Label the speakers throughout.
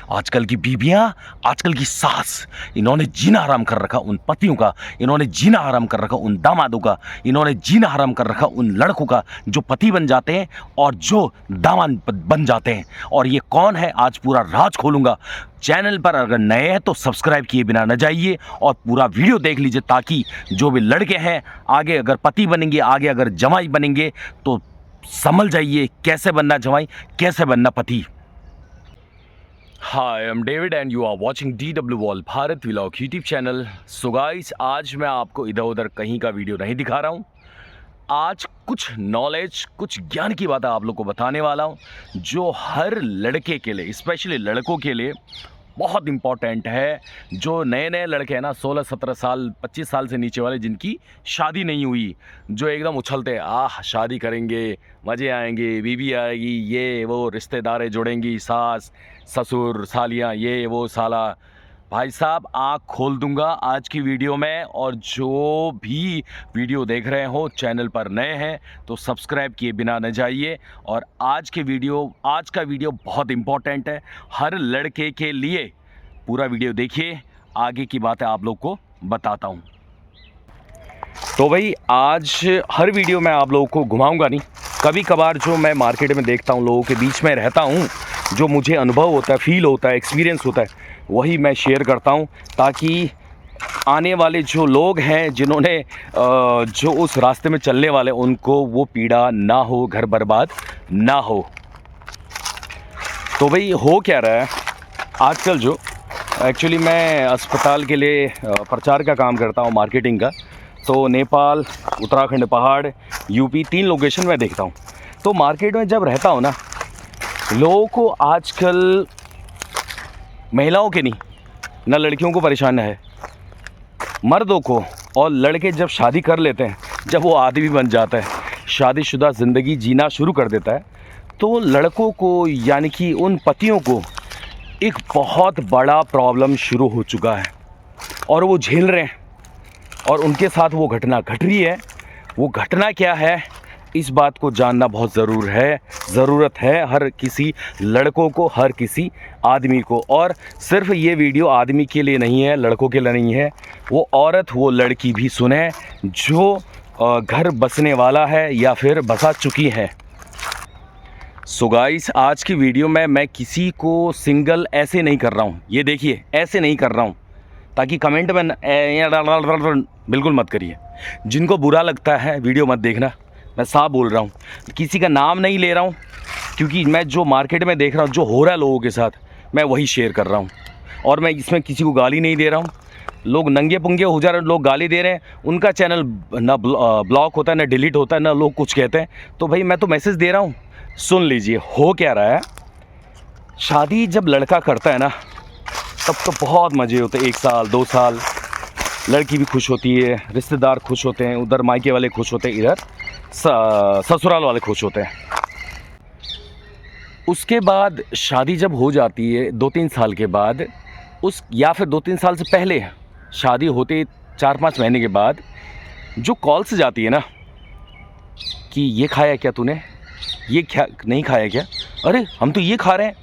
Speaker 1: आजकल की बीबियां, आजकल की सास, इन्होंने जीना हराम कर रखा उन पतियों का, इन्होंने जीना हराम कर रखा उन दामादों का, इन्होंने जीना हराम कर रखा उन लड़कों का जो पति बन जाते हैं और जो दामाद बन जाते हैं। और ये कौन है, आज पूरा राज खोलूंगा। चैनल पर अगर नए हैं तो सब्सक्राइब किए बिना न जाइए और पूरा वीडियो देख लीजिए, ताकि जो भी लड़के हैं आगे अगर पति बनेंगे, आगे अगर जमाई बनेंगे तो समझ जाइए कैसे बनना जमाई, कैसे बनना पति। Hi, I am David and you are watching DW wall Bharat vlog YouTube channel. So guys, आज मैं आपको इधर उधर कहीं का वीडियो नहीं दिखा रहा हूँ। आज कुछ नॉलेज, कुछ ज्ञान की बातें आप लोग को बताने वाला हूँ, जो हर लड़के के लिए, स्पेशली लड़कों के लिए बहुत इम्पॉर्टेंट है। जो नए नए लड़के हैं ना, 16-17 साल 25 साल से नीचे वाले, जिनकी शादी नहीं हुई, जो एकदम उछलते हैं आह शादी करेंगे, मज़े आएंगे, बीवी आएगी, ये वो रिश्तेदारें जुड़ेंगी, सास ससुर सालियाँ, ये वो साला। भाई साहब, आँख खोल दूंगा आज की वीडियो में। और जो भी वीडियो देख रहे हो, चैनल पर नए हैं तो सब्सक्राइब किए बिना न जाइए। और आज का वीडियो बहुत इम्पोर्टेंट है हर लड़के के लिए। पूरा वीडियो देखिए, आगे की बातें आप लोग को बताता हूँ। तो भाई, आज हर वीडियो में आप लोगों को घुमाऊंगा नहीं। कभी कभार जो मैं मार्केट में देखता हूँ, लोगों के बीच में रहता हूँ, जो मुझे अनुभव होता है, फील होता है, एक्सपीरियंस होता है, वही मैं शेयर करता हूँ, ताकि आने वाले जो लोग हैं, जिन्होंने जो उस रास्ते में चलने वाले, उनको वो पीड़ा ना हो, घर बर्बाद ना हो। तो भाई, हो क्या रहा है आजकल, जो एक्चुअली मैं अस्पताल के लिए प्रचार का काम करता हूँ, मार्केटिंग का। तो नेपाल, उत्तराखंड, पहाड़, यूपी, 3 लोकेशन में देखता हूँ। तो मार्केट में जब रहता हूँ ना, लोगों को आजकल, महिलाओं के नहीं ना, लड़कियों को परेशान है, मर्दों को। और लड़के जब शादी कर लेते हैं, जब वो आदमी बन जाता है, शादीशुदा ज़िंदगी जीना शुरू कर देता है, तो लड़कों को, यानी कि उन पतियों को, एक बहुत बड़ा प्रॉब्लम शुरू हो चुका है और वो झेल रहे हैं। और उनके साथ वो घटना घट रही है। वो घटना क्या है, इस बात को जानना बहुत ज़रूरत है हर किसी लड़कों को, हर किसी आदमी को। और सिर्फ ये वीडियो आदमी के लिए नहीं है, लड़कों के लिए नहीं है, वो औरत, वो लड़की भी सुने जो घर बसने वाला है या फिर बसा चुकी है। सो गाइस, आज की वीडियो में मैं किसी को सिंगल ऐसे नहीं कर रहा हूँ, ये देखिए, ऐसे नहीं कर रहा हूँ, ताकि कमेंट में बिल्कुल मत करिए। जिनको बुरा लगता है वीडियो मत देखना, मैं साफ बोल रहा हूँ। किसी का नाम नहीं ले रहा हूँ, क्योंकि मैं जो मार्केट में देख रहा हूँ, जो हो रहा है लोगों के साथ, मैं वही शेयर कर रहा हूँ। और मैं इसमें किसी को गाली नहीं दे रहा हूँ। लोग नंगे पुंगे हो जा रहे हैं, लोग गाली दे रहे हैं, उनका चैनल ना ब्लॉक होता है, ना डिलीट होता है, ना लोग कुछ कहते हैं। तो भाई, मैं तो मैसेज दे रहा हूँ, सुन लीजिए। हो क्या रहा है, शादी जब लड़का करता है ना, तब तो बहुत मज़े होते हैं। 1 साल 2 साल लड़की भी खुश होती है, रिश्तेदार खुश होते हैं, उधर मायके वाले खुश होते हैं, इधर ससुराल वाले खुश होते हैं। उसके बाद शादी जब हो जाती है 2-3 साल के बाद, या फिर 2-3 साल से पहले, शादी होते 4-5 महीने के बाद, जो कॉल्स जाती है ना, कि ये खाया क्या तूने, ये क्या नहीं खाया क्या, अरे हम तो ये खा रहे हैं,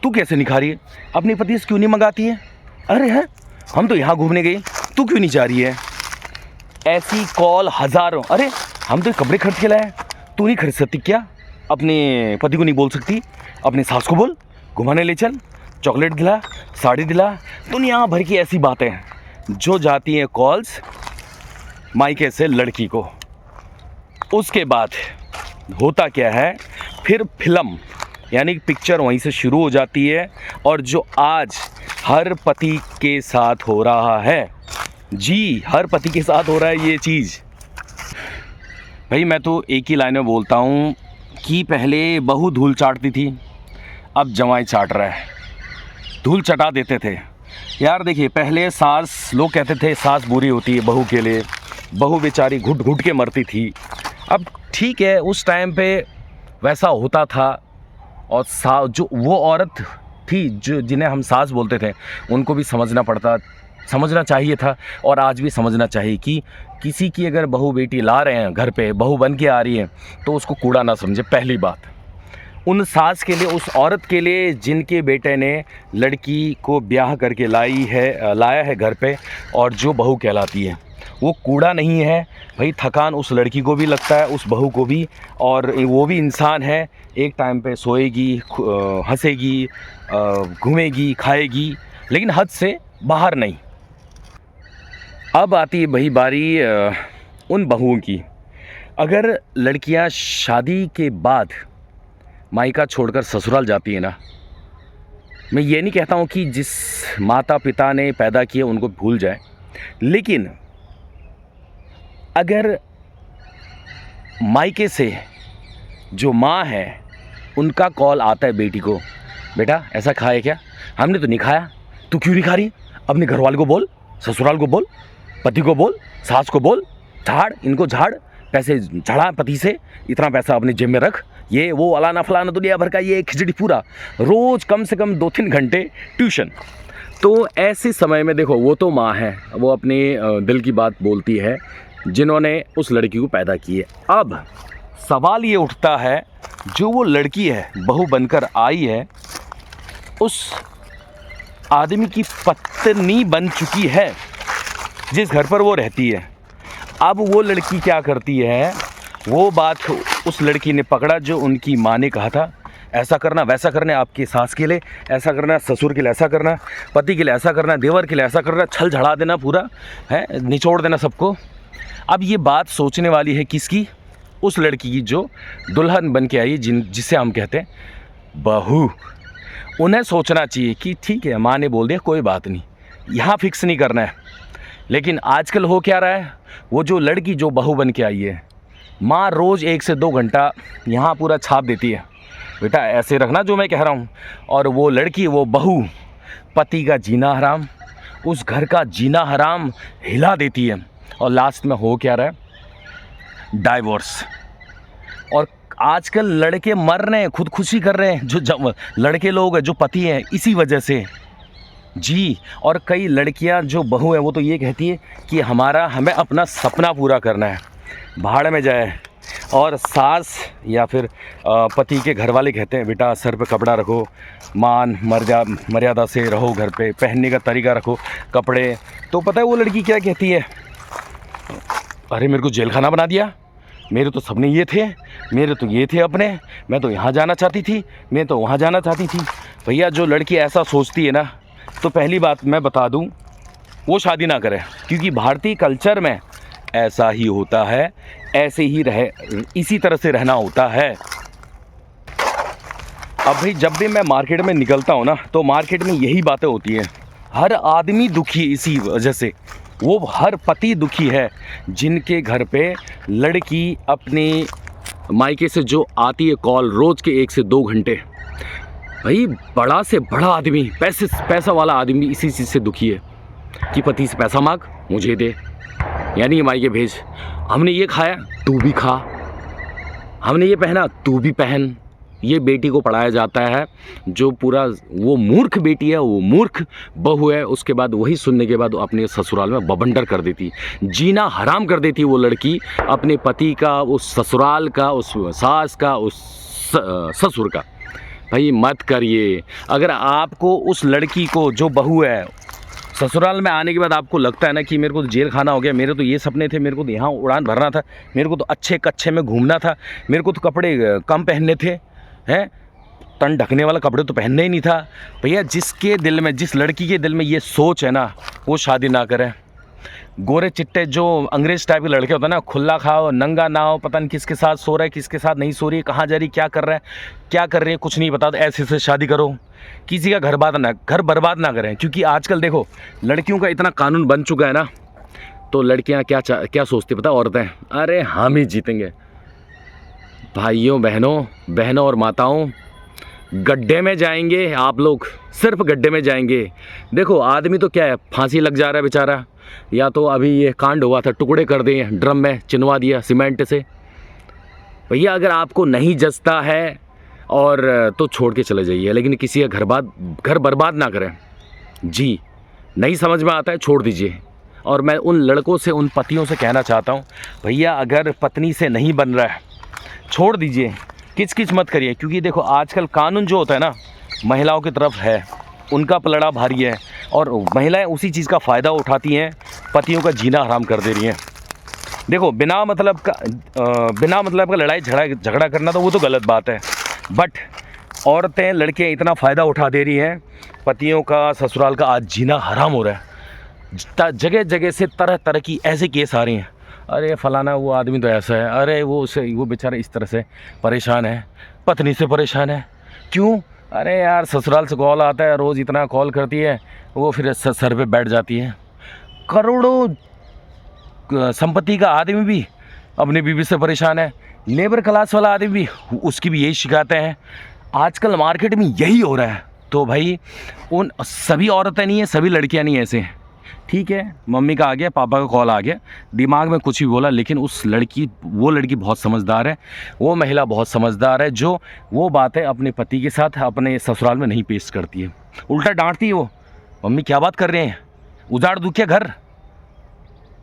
Speaker 1: तू कैसे नहीं खा रही है, अपने पति से क्यों नहीं मंगाती है, अरे है हम तो यहाँ घूमने गए, तू क्यों नहीं जा रही है। ऐसी कॉल हज़ारों। अरे हम तो कपड़े खरीद के लाए, तू नहीं खरीद सकती क्या, अपने पति को नहीं बोल सकती, अपने सास को बोल, घुमाने ले चल, चॉकलेट दिला, साड़ी दिला। दुनिया भर की ऐसी बातें हैं जो जाती हैं कॉल्स मायके से लड़की को। उसके बाद होता क्या है, फिर फिल्म, यानी पिक्चर वहीं से शुरू हो जाती है। और जो आज हर पति के साथ हो रहा है, जी हर पति के साथ हो रहा है ये चीज़। भाई, मैं तो एक ही लाइन में बोलता हूँ कि पहले बहू धूल चाटती थी, अब जवाई चाट रहा है। धूल चटा देते थे यार। देखिए, पहले सास, लोग कहते थे सास बुरी होती है बहू के लिए, बहू बेचारी घुट घुट के मरती थी। अब ठीक है, उस टाइम पे वैसा होता था। और जो वो औरत थी, जो जिन्हें हम सास बोलते थे, उनको भी समझना चाहिए था। और आज भी समझना चाहिए कि किसी की अगर बहू बेटी ला रहे हैं घर पे, बहू बन के आ रही है, तो उसको कूड़ा ना समझे, पहली बात। उन सास के लिए, उस औरत के लिए जिनके बेटे ने लड़की को ब्याह करके लाया है घर पे, और जो बहू कहलाती है वो कूड़ा नहीं है भाई। थकान उस लड़की को भी लगता है, उस बहू को भी, और वो भी इंसान है। एक टाइम पे सोएगी, हंसेगी, घूमेगी, खाएगी, लेकिन हद से बाहर नहीं। अब आती है वही बारी उन बहुओं की। अगर लड़कियां शादी के बाद मायका छोड़कर ससुराल जाती है ना, मैं ये नहीं कहता हूँ कि जिस माता पिता ने पैदा किया उनको भूल जाए, लेकिन अगर मायके से जो माँ है उनका कॉल आता है बेटी को, बेटा ऐसा खाए क्या? हमने तो नहीं खाया। तू क्यों नहीं खा रही? अपने घर वाले को बोल, ससुराल को बोल, पति को बोल, सास को बोल, झाड़ इनको, झाड़ पैसे झड़ा पति से, इतना पैसा अपने जेब में रख, ये वो अलाना फलाना दुनिया भर का ये खिचड़ी पूरा, रोज़ कम से कम 2-3 घंटे ट्यूशन। तो ऐसे समय में देखो, वो तो माँ है, वो अपने दिल की बात बोलती है जिन्होंने उस लड़की को पैदा की है। अब सवाल ये उठता है, जो वो लड़की है बहू बनकर आई है, उस आदमी की पत्नी बन चुकी है जिस घर पर वो रहती है। अब वो लड़की क्या करती है, वो बात उस लड़की ने पकड़ा जो उनकी माँ ने कहा था, ऐसा करना वैसा करना, आपकी सास के लिए ऐसा करना, ससुर के लिए ऐसा करना, पति के लिए ऐसा करना, देवर के लिए ऐसा करना, छल झड़ा देना पूरा है, निचोड़ देना सबको। अब ये बात सोचने वाली है किसकी? उस लड़की की जो दुल्हन बन के आई, जिसे हम कहते हैं बहू। उन्हें सोचना चाहिए कि ठीक है, माँ ने बोल दिया, कोई बात नहीं, यहाँ फिक्स नहीं करना है। लेकिन आजकल हो क्या रहा है, वो जो लड़की जो बहू बन के आई है, माँ रोज़ 1 से 2 घंटा यहाँ पूरा छाप देती है, बेटा ऐसे रखना जो मैं कह रहा हूँ। और वो लड़की, वो बहू, पति का जीना हराम, उस घर का जीना हराम हिला देती है। और लास्ट में हो क्या रहा है, डाइवोर्स। और आजकल लड़के मर रहे हैं, खुदकुशी कर रहे हैं, जो लड़के लोग हैं, जो पति हैं, इसी वजह से जी। और कई लड़कियां जो बहू हैं, वो तो ये कहती है कि हमें अपना सपना पूरा करना है, भाड़ में जाए। और सास या फिर पति के घर वाले कहते हैं, बेटा सर पे कपड़ा रखो, मान मर्यादा से रहो, घर पे पहनने का तरीका रखो कपड़े। तो पता है वो लड़की क्या कहती है, अरे मेरे को जेल खाना बना दिया, मेरे तो सपने ये थे, मेरे तो ये थे अपने, मैं तो यहाँ जाना चाहती थी, मैं तो वहाँ जाना चाहती थी। भैया जो लड़की ऐसा सोचती है ना, तो पहली बात मैं बता दूं, वो शादी ना करे, क्योंकि भारतीय कल्चर में ऐसा ही होता है, ऐसे ही इसी तरह से रहना होता है। अब भाई जब भी मैं मार्केट में निकलता हूँ ना, तो मार्केट में यही बातें होती हैं, हर आदमी दुखी इसी वजह से, वो हर पति दुखी है जिनके घर पे लड़की अपने मायके से जो आती है कॉल रोज़ के 1 से 2 घंटे। भाई बड़ा से बड़ा आदमी, पैसा वाला आदमी इसी चीज़ से दुखी है कि पति से पैसा मांग, मुझे दे, यानी ये मायके भेज, हमने ये खाया तू भी खा, हमने ये पहना तू भी पहन। ये बेटी को पढ़ाया जाता है, जो पूरा वो मूर्ख बेटी है, वो मूर्ख बहू है, उसके बाद वही सुनने के बाद अपने ससुराल में बवंडर कर देती, जीना हराम कर देती वो लड़की, अपने पति का, उस ससुराल का, उस सास का, उस ससुर का। भाई मत करिए। अगर आपको उस लड़की को जो बहू है, ससुराल में आने के बाद आपको लगता है ना कि मेरे को तो जेल खाना हो गया, मेरे तो ये सपने थे, मेरे को तो यहाँ उड़ान भरना था, मेरे को तो अच्छे कच्चे में घूमना था, मेरे को तो कपड़े कम पहनने थे, हैं तन ढकने वाला कपड़े तो पहनना ही नहीं था। भैया जिसके दिल में, जिस लड़की के दिल में ये सोच है ना, वो शादी ना करे। गोरे चिट्टे जो अंग्रेज टाइप के लड़के होते हैं ना, खुला खाओ नंगा ना हो, पता नहीं किसके साथ सो रहा है, किसके साथ नहीं सो रही है, कहाँ जा रही, क्या कर रहा है, क्या कर रही है, कुछ नहीं पता, तो ऐसे से शादी करो, किसी का घर बर्बाद ना करें। क्योंकि आजकल देखो लड़कियों का इतना कानून बन चुका है ना, तो लड़कियां क्या सोचती पता, औरतें, अरे हम ही जीतेंगे। भाइयों बहनों और माताओं, गड्ढे में जाएंगे आप लोग, सिर्फ गड्ढे में जाएंगे। देखो आदमी तो क्या है, फांसी लग जा रहा है बेचारा, या तो अभी ये कांड हुआ था, टुकड़े कर दिए, ड्रम में चिनवा दिया सीमेंट से। भैया अगर आपको नहीं जचता है और तो छोड़ के चले जाइए, लेकिन किसी का घर बर्बाद ना करें जी। नहीं समझ में आता है, छोड़ दीजिए। और मैं उन लड़कों से, उन पतियों से कहना चाहता हूँ, भैया अगर पत्नी से नहीं बन रहा है छोड़ दीजिए, किच किच मत करिए, क्योंकि देखो आजकल कानून जो होता है ना महिलाओं की तरफ है, उनका पलड़ा भारी है और महिलाएं उसी चीज़ का फ़ायदा उठाती हैं, पतियों का जीना हराम कर दे रही हैं। देखो बिना मतलब का लड़ाई झगड़ा करना तो वो तो गलत बात है, बट औरतें लड़कियां इतना फ़ायदा उठा दे रही हैं, पतियों का ससुराल का आज जीना हराम हो रहा है। जगह जगह से तरह तरह की ऐसे केस आ रहे हैं, अरे फलाना वो आदमी तो ऐसा है, अरे वो बेचारा इस तरह से परेशान है, पत्नी से परेशान है। क्यों? अरे यार ससुराल से कॉल आता है, रोज़ इतना कॉल करती है, वो फिर सर पे बैठ जाती है। करोड़ों संपत्ति का आदमी भी अपनी बीवी से परेशान है, लेबर क्लास वाला आदमी भी उसकी भी यही शिकायतें हैं। आजकल मार्केट में यही हो रहा है। तो भाई उन सभी औरतें नहीं है, सभी लड़कियां नहीं ऐसे हैं। ठीक है, मम्मी का आ गया, पापा का कॉल आ गया, दिमाग में कुछ भी बोला, लेकिन वो लड़की बहुत समझदार है, वो महिला बहुत समझदार है, जो वो बातें अपने पति के साथ अपने ससुराल में नहीं पेश करती है, उल्टा डांटती है वो, मम्मी क्या बात कर रहे हैं, उजाड़ दूँ क्या घर।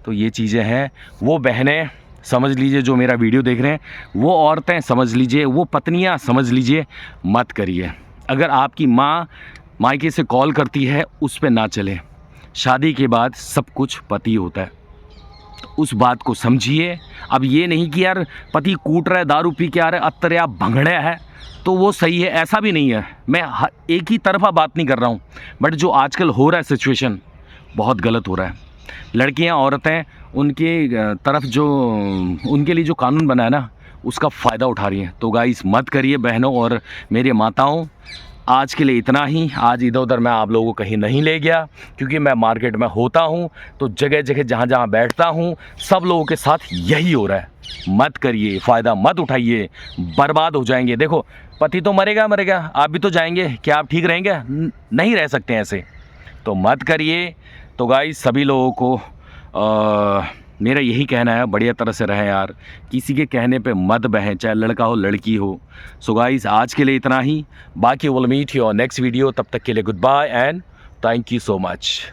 Speaker 1: तो ये चीज़ें हैं। वो बहनें समझ लीजिए, जो मेरा वीडियो देख रहे हैं, वो औरतें समझ लीजिए, वो पत्नियां समझ लीजिए, मत करिए। अगर आपकी माँ मायके से कॉल करती है, उस पे ना चले। शादी के बाद सब कुछ पति होता है, उस बात को समझिए। अब ये नहीं कि यार पति कूट रहा है, दारू पी के आ रहा है, अत्तर आप भंगड़े है तो वो सही है, ऐसा भी नहीं है। मैं एक ही तरफा बात नहीं कर रहा हूँ, बट जो आजकल हो रहा है सिचुएशन बहुत गलत हो रहा है। लड़कियां औरतें उनके तरफ जो उनके लिए जो कानून बना है ना, उसका फ़ायदा उठा रही हैं। तो गाइस मत करिए बहनों और मेरी माताओं। आज के लिए इतना ही। आज इधर उधर मैं आप लोगों को कहीं नहीं ले गया, क्योंकि मैं मार्केट में होता हूँ तो जगह जगह जहाँ जहाँ बैठता हूँ सब लोगों के साथ यही हो रहा है। मत करिए, फ़ायदा मत उठाइए, बर्बाद हो जाएंगे। देखो पति तो मरेगा, आप भी तो जाएंगे, क्या आप ठीक रहेंगे? नहीं रह सकते ऐसे, तो मत करिए। तो गाइस सभी लोगों को मेरा यही कहना है, बढ़िया तरह से रहें यार, किसी के कहने पे मत बहें, चाहे लड़का हो लड़की हो। सो गाइस आज के लिए इतना ही, बाकी will meet you on next video. तब तक के लिए good bye and thank you so much.